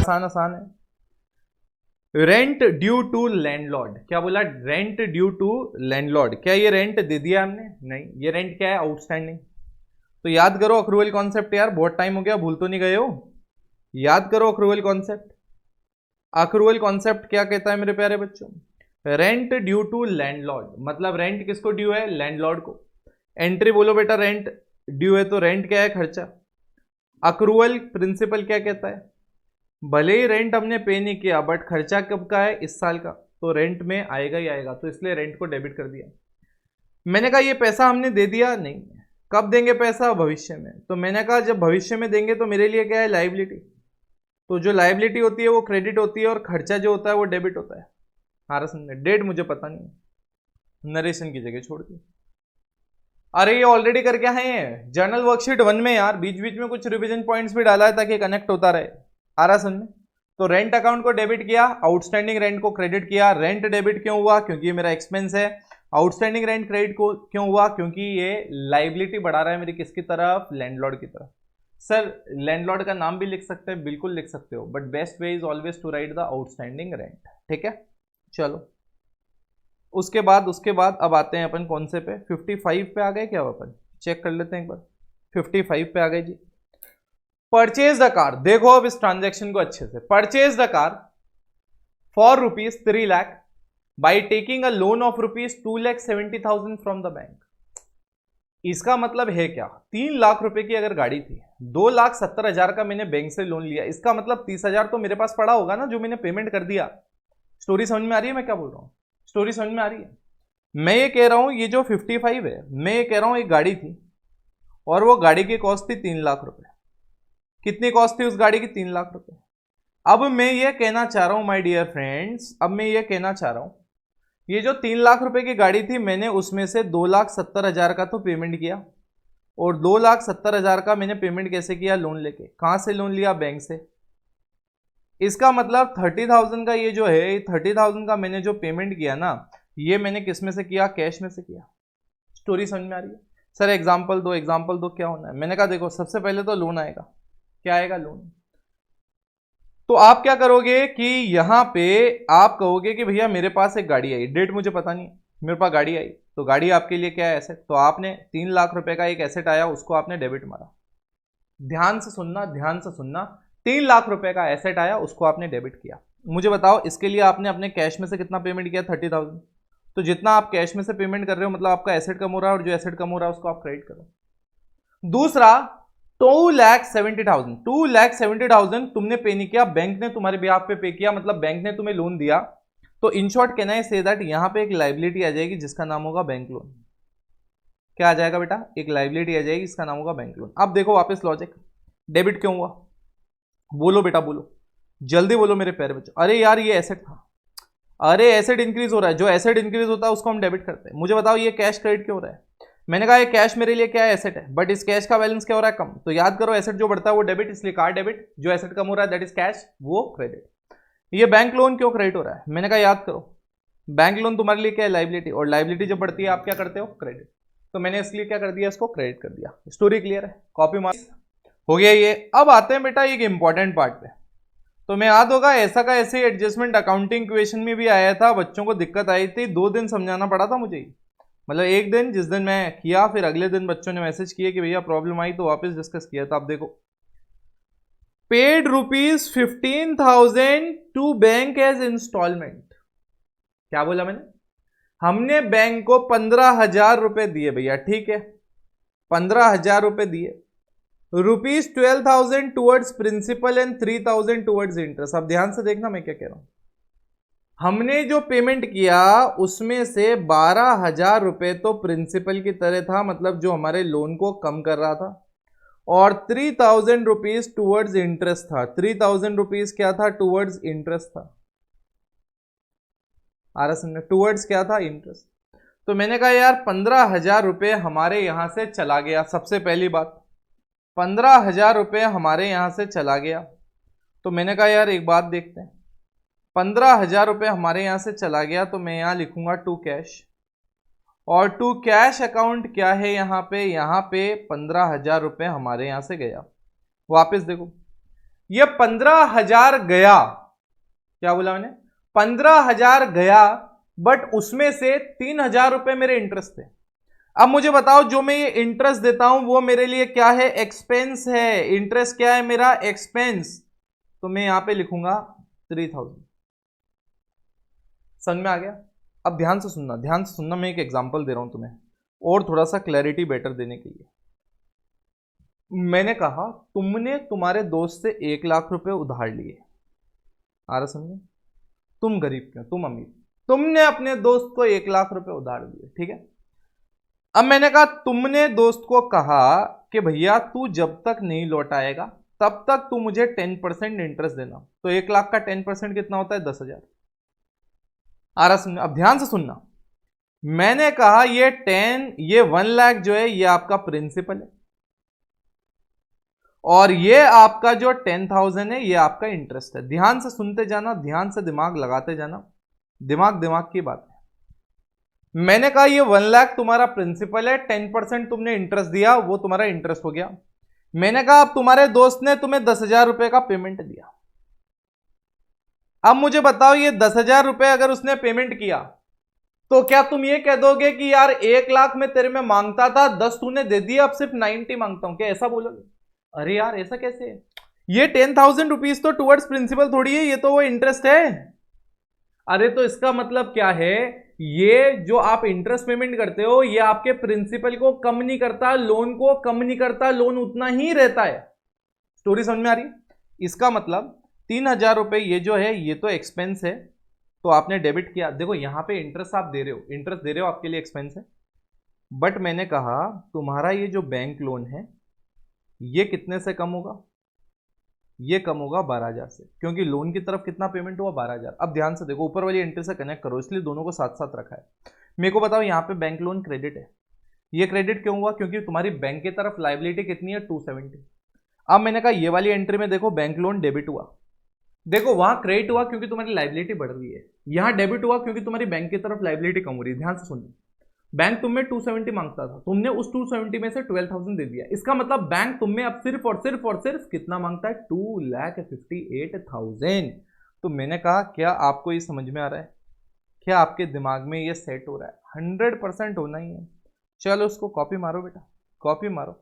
आसान आसान है। रेंट ड्यू टू लैंडलॉर्ड, क्या बोला? Rent due to landlord. क्या ये रेंट दे दिया हमने? नहीं। ये रेंट क्या है? आउटस्टैंडिंग। तो याद करो अक्रूवल कॉन्सेप्ट यार, बहुत टाइम हो गया, भूल तो नहीं गए हो? याद करो अक्रूवल कॉन्सेप्ट। अक्रूवल कॉन्सेप्ट क्या कहता है मेरे प्यारे बच्चों? रेंट ड्यू टू लैंडलॉर्ड, मतलब रेंट किसको ड्यू है? लैंडलॉर्ड को। एंट्री बोलो बेटा, रेंट ड्यू है तो रेंट क्या है? खर्चा। अक्रूवल प्रिंसिपल क्या कहता है? भले ही रेंट हमने पे नहीं किया बट खर्चा कब का है? इस साल का, तो रेंट में आएगा ही आएगा, तो इसलिए रेंट को डेबिट कर दिया। मैंने कहा ये पैसा हमने दे दिया? नहीं। कब देंगे पैसा? भविष्य में। तो मैंने कहा जब भविष्य में देंगे तो मेरे लिए क्या है? लायबिलिटी। तो जो लायबिलिटी होती है वो क्रेडिट होती है और खर्चा जो होता है वो डेबिट होता है। हारा समझे? डेट मुझे पता नहीं है, नरेशन की जगह छोड़ दी। अरे ये ऑलरेडी करके आए हैं जर्नल वर्कशीट 1 में यार, बीच बीच में कुछ रिवीजन पॉइंट्स भी डाला है ताकि कनेक्ट होता रहे। आ रहा समझ में? तो रेंट अकाउंट को डेबिट किया, आउटस्टैंडिंग रेंट को क्रेडिट किया। रेंट डेबिट क्यों हुआ? क्योंकि ये मेरा एक्सपेंस है। आउटस्टैंडिंग रेंट क्रेडिट को क्यों हुआ? क्योंकि ये लाइबिलिटी बढ़ा रहा है मेरी, किसकी तरफ? लैंडलॉर्ड की तरफ। सर लैंडलॉर्ड का नाम भी लिख सकते हैं, बिल्कुल लिख सकते हो, but best way is always to write the outstanding rent. ठीक है, चलो उसके बाद अब आते हैं अपन कौन से पे? 55 पे आ गए क्या? अपन चेक कर लेते हैं एक बार। 55 पे आ गए जी। Purchase the car. देखो अब इस ट्रांजैक्शन को अच्छे से। Purchase the car for ₹3 lakh by taking a loan of ₹2,70,000 from the bank. इसका मतलब है क्या? 3 लाख रुपए की अगर गाड़ी थी, 2,70,000 का मैंने बैंक से लोन लिया, इसका मतलब 30,000 तो मेरे पास पड़ा होगा ना, जो मैंने पेमेंट कर दिया। स्टोरी समझ में आ रही है मैं क्या बोल रहा हूं? स्टोरी समझ में आ रही है? मैं ये कह रहा हूं ये जो 55 है, मैं ये कह रहा हूं एक गाड़ी थी और वो गाड़ी की कॉस्ट थी 3 लाख रुपए। कितनी कॉस्ट थी उस गाड़ी की? 3 लाख रुपए। अब मैं ये कहना चाह रहा हूं माय डियर फ्रेंड्स, अब मैं ये कहना चाह रहा हूं ये जो 3 लाख रुपए की गाड़ी थी, मैंने उसमें से 2,70,000 का तो पेमेंट किया, और 2,70,000 का मैंने पेमेंट कैसे किया? लोन लेके। कहां से लोन लिया? बैंक से। इसका मतलब 30,000 का ये जो है, 30,000 का मैंने जो पेमेंट किया ना, ये मैंने किस में से किया? कैश में से किया। स्टोरी समझ में आ रही है? सर एग्जाम्पल दो, एग्जाम्पल दो, क्या होना है? मैंने कहा देखो सबसे पहले तो लोन आएगा। क्या आएगा? लोन। तो आप क्या करोगे कि यहां पे आप कहोगे कि भैया मेरे पास एक गाड़ी आई, डेट मुझे पता नहीं, मेरे पास गाड़ी आई, तो गाड़ी आपके लिए क्या है? एसेट। तो आपने 3 लाख रुपए का एक एसेट आया, उसको आपने डेबिट मारा। ध्यान से सुनना, ध्यान से सुनना। 3 लाख रुपए का एसेट आया, उसको आपने डेबिट किया। मुझे बताओ इसके लिए आपने अपने कैश में से कितना पेमेंट किया? 30,000। तो जितना आप कैश में से पेमेंट कर रहे हो, मतलब आपका एसेट कम हो रहा है, और जो एसेट कम हो रहा है उसको आप क्रेडिट करो। दूसरा, 2,70,000, 2,70,000 तुमने पे नहीं किया, बैंक ने तुम्हारे बिहाफ पे पे किया, मतलब बैंक ने तुम्हें लोन दिया। तो in short can I say that यहां पे एक लाइबिलिटी आ जाएगी जिसका नाम होगा बैंक लोन। क्या आ जाएगा बेटा? एक लाइबिलिटी आ जाएगी जिसका नाम होगा बैंक लोन। अब देखो वापस लॉजिक, डेबिट क्यों हुआ? बोलो बेटा बोलो, जल्दी बोलो मेरे प्यारे बच्चों। अरे यार ये एसेट था। अरे एसेट इंक्रीज हो रहा है, जो एसेट इंक्रीज होता है उसको हम डेबिट करते हैं। मुझे बताओ ये कैश क्रेडिट क्यों हो रहा है? मैंने कहा ये कैश मेरे लिए क्या है? एसेट है, बट इस कैश का बैलेंस क्या हो रहा है? कम। तो याद करो एसेट जो बढ़ता है वो डेबिट, इसलिए कार डेबिट। जो एसेट कम हो रहा है दैट इज कैश, वो क्रेडिट। ये बैंक लोन क्यों क्रेडिट हो रहा है? मैंने कहा याद करो, बैंक लोन तुम्हारे लिए क्या है? लाइबिलिटी, और लाइबिलिटी जब बढ़ती है आप क्या करते हो? क्रेडिट। तो मैंने इसलिए क्या कर दिया? इसको क्रेडिट कर दिया। स्टोरी क्लियर है? कॉपी मार्क्स हो गया ये। अब आते हैं बेटा एक इंपॉर्टेंट पार्ट पे। तो मैं याद होगा ऐसा का ऐसे एडजस्टमेंट अकाउंटिंग इक्वेशन में भी आया था, बच्चों को दिक्कत आई थी, 2 दिन समझाना पड़ा था मुझे। मतलब एक दिन जिस दिन मैं किया, फिर अगले दिन बच्चों ने मैसेज किया कि भैया प्रॉब्लम आई, तो वापस डिस्कस किया था। आप देखो, paid ₹15,000 to bank as instalment. क्या बोला मैंने? हमने बैंक को 15,000 रुपए दिए भैया, ठीक है, 15,000 रुपए दिए। ₹12,000 towards principal and 3,000 towards interest. अब ध्यान से देखना मैं क्या कह रहा हूं। हमने जो पेमेंट किया उसमें से 12,000 रुपए तो प्रिंसिपल की तरह था, मतलब जो हमारे लोन को कम कर रहा था, और 3,000 रुपीज टूवर्ड्स इंटरेस्ट था। 3,000 रुपीज क्या था? टूवर्ड्स इंटरेस्ट था। आ रहा समझ? टूवर्ड्स क्या था? इंटरेस्ट। तो मैंने कहा यार 15,000 रुपए हमारे यहां से चला गया। सबसे पहली बात, 15,000 रुपए हमारे यहां से चला गया। तो मैंने कहा यार एक बात देखते हैं, 15,000 रुपए हमारे यहां से चला गया, तो मैं यहां लिखूंगा टू कैश। और टू कैश अकाउंट क्या है यहाँ पे? यहाँ पे 15,000 रुपए हमारे यहां से गया। वापस देखो, ये 15,000 गया, क्या बोला मैंने, 15,000 गया, बट उसमें से 3,000 रुपए मेरे इंटरेस्ट थे। अब मुझे बताओ जो मैं ये इंटरेस्ट देता हूं वो मेरे लिए क्या है, एक्सपेंस है। इंटरेस्ट क्या है मेरा, एक्सपेंस। तो मैं यहां पे लिखूंगा 3,000। समझ में आ गया? अब ध्यान से सुनना, ध्यान से सुनना, मैं एक एग्जांपल दे रहा हूं तुम्हें और थोड़ा सा क्लैरिटी बेटर देने के लिए। मैंने कहा तुमने तुम्हारे दोस्त से 1,00,000 रुपए उधार लिए, आ रहा समझे? तुम गरीब क्यों, तुम अमीर, तुमने अपने दोस्त को 1,00,000 रुपए उधार दिए, ठीक है। अब मैंने कहा, तुमने दोस्त को कहा कि भैया तू जब तक नहीं लौटाएगा तब तक तू मुझे 10% इंटरेस्ट देना। तो 1,00,000 का 10% कितना होता है, 10,000। आ रहा सुनना, अब ध्यान से सुनना। मैंने कहा ये 1,00,000 जो है ये आपका प्रिंसिपल है और ये आपका जो 10,000 है ये आपका इंटरेस्ट है। ध्यान से सुनते जाना, ध्यान से दिमाग लगाते जाना, दिमाग दिमाग की बात है। मैंने कहा ये 1,00,000 तुम्हारा प्रिंसिपल है, 10% तुमने इंटरेस्ट दिया, वो तुम्हारा इंटरेस्ट हो गया। मैंने कहा अब तुम्हारे दोस्त ने तुम्हें 10,000 रुपए का पेमेंट दिया। अब मुझे बताओ ये 10,000 रुपए अगर उसने पेमेंट किया तो क्या तुम ये कह दोगे कि यार 1,00,000 में तेरे में मांगता था, 10 तूने दे दिया, अब सिर्फ 90 मांगता हूं, क्या ऐसा बोलोगे? अरे यार ऐसा कैसे है? ये 10,000 रुपीज तो टुवर्ड्स प्रिंसिपल थोड़ी है, ये तो वो इंटरेस्ट है। अरे तो इसका मतलब क्या है, ये जो आप इंटरेस्ट पेमेंट करते हो ये आपके प्रिंसिपल को कम नहीं करता, लोन को कम नहीं करता, लोन उतना ही रहता है। स्टोरी समझ में आ रही? इसका मतलब 3,000 रुपए ये जो है ये तो एक्सपेंस है, तो आपने डेबिट किया। देखो यहां पे इंटरेस्ट आप दे रहे हो, इंटरेस्ट दे रहे हो, आपके लिए एक्सपेंस है। बट मैंने कहा तुम्हारा ये जो बैंक लोन है ये कितने से कम होगा, ये कम होगा 12,000 से, क्योंकि लोन की तरफ कितना पेमेंट हुआ, 12,000। अब ध्यान से देखो, ऊपर वाली एंट्री से कनेक्ट करो, इसलिए दोनों को साथ साथ रखा है। मेरे को बताओ यहाँ पे बैंक लोन क्रेडिट है, ये क्रेडिट क्यों हुआ, क्योंकि तुम्हारी बैंक की तरफ लाइबिलिटी कितनी है, 270। अब मैंने कहा ये वाली एंट्री में देखो बैंक लोन डेबिट हुआ, देखो वहां क्रेडिट हुआ क्योंकि तुम्हारी लाइबिलिटी बढ़ रही है, यहां डेबिट हुआ क्योंकि तुम्हारी बैंक की तरफ लाइबिलिटी कम हो रही है। ध्यान से सुनिए, बैंक तुम में 270 मांगता था, तुमने उस 270 में से 12,000 दे दिया। इसका मतलब बैंक तुम में अब सिर्फ और सिर्फ और सिर्फ कितना मांगता है, 2,58,000। तो मैंने कहा क्या आपको ये समझ में आ रहा है, क्या आपके दिमाग में ये सेट हो रहा है? 100% होना ही है। चलो उसको कॉपी मारो बेटा, कॉपी मारो।